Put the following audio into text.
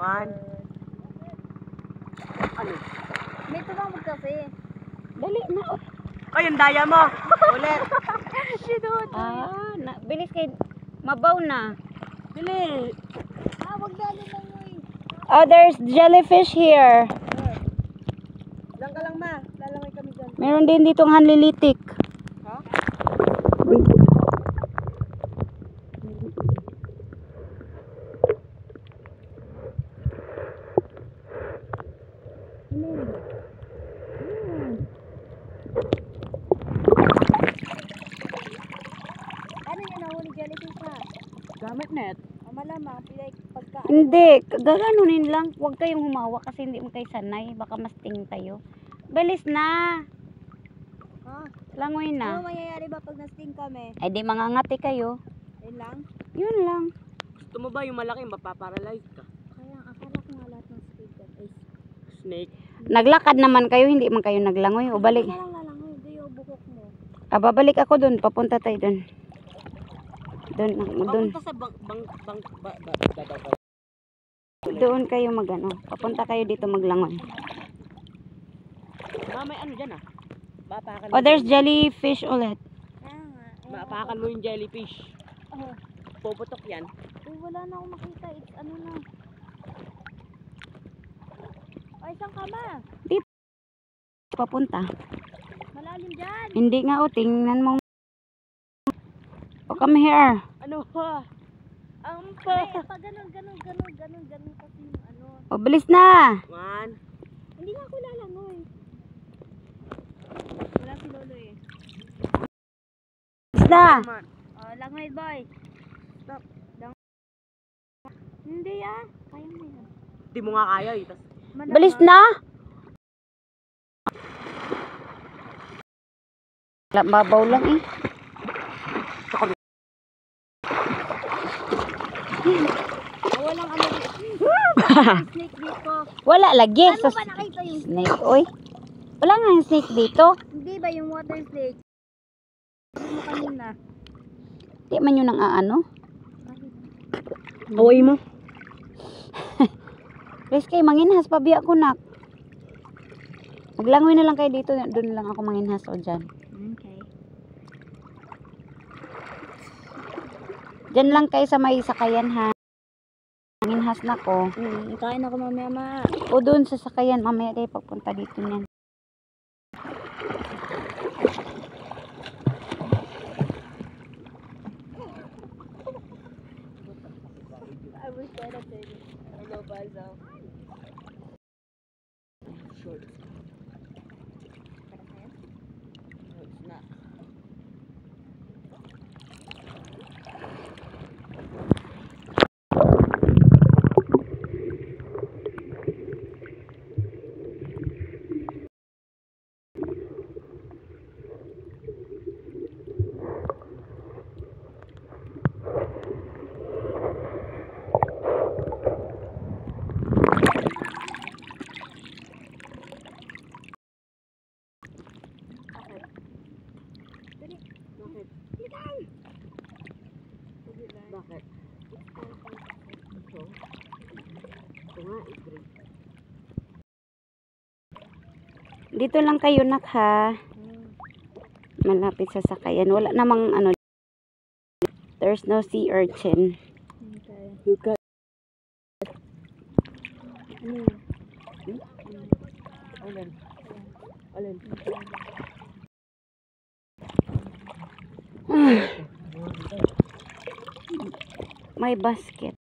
One. Ano? May tubang magkape. Dali na. Ay, yung daya mo. Ulit. Bilis kay mabaw na. Dili. Wag dali lang mo eh. Oh, there's jellyfish here. Lang ka lang ma. Lalangoy kami dyan. Meron din ditong hanlilitik. Ha? Ano yan nahuli jellyfish ha? Gamit net. Malamang pilay pagka Hindi, gaganunin lang. Huwag kayong humawa kasi hindi mo kayo sanay. Baka masting tayo. Bilis na. Langoy Ano na. mangyayari ba pag na-sting kami? Ay di mangangati kayo. Yun lang? Yun lang. Gusto mo ba yung malaki mapaparalyze ka? Kaya akala ko nga lahat ng sting ay Snake. Naglakad naman kayo, hindi man kayo naglangoy. O balik. na lang lalangoy. Hindi yung bukok mo. Babalik ako dun. Papunta tayo dun. Dun. Papunta sa Doon kayo magano. Papunta kayo dito maglangoy. may ano dyan ah. Maapakan Oh, there's jellyfish ulit. Kaya nga. Maapakan mo yung jellyfish. Oh. Puputok yan. Uy, wala na akong makita. It's ano na. Ay, saan ka ma? Papunta. Malalim dyan. Hindi nga o, tingnan mo. Oh, come here. Ano ha? Ampa. Ay, pag ganun kasi yung ano. O, bilis na. One. Hindi nga ako lalangoy. Wala si Lolo eh. Bilis na. Man. Oh, langoy boy. Stop. Hindi ah. Kaya mo yan. Di mo nga kaya eh. Tas, Bilis na. Babaw lang eh. Walang ano. Snake dito. Wala lagi. Ano ba nakita yung Snake, oy. Wala nga yung snake dito. Hindi ba yung water snake? Ano mo kanina? Di man yun ang aano. away mo. Please kayo, manginhas. Pabiya ko nak. Maglangoy na lang kayo dito. Doon lang ako manginhas o dyan. Okay. Dyan lang kayo sa may sakayan ha. Manginhas na ko. Kain ako mamaya ma. O doon sa sakayan. Mamaya kayo pagpunta dito niyan. I wish I had it. Hello, Baza. Short. No, it's not. Bakit? Ito nga, i-break. Dito lang kayo nak ha. Malapit sa sakayan. Wala namang ano. There's no sea urchin. Okay. Look at. Alin? Alin? May basket.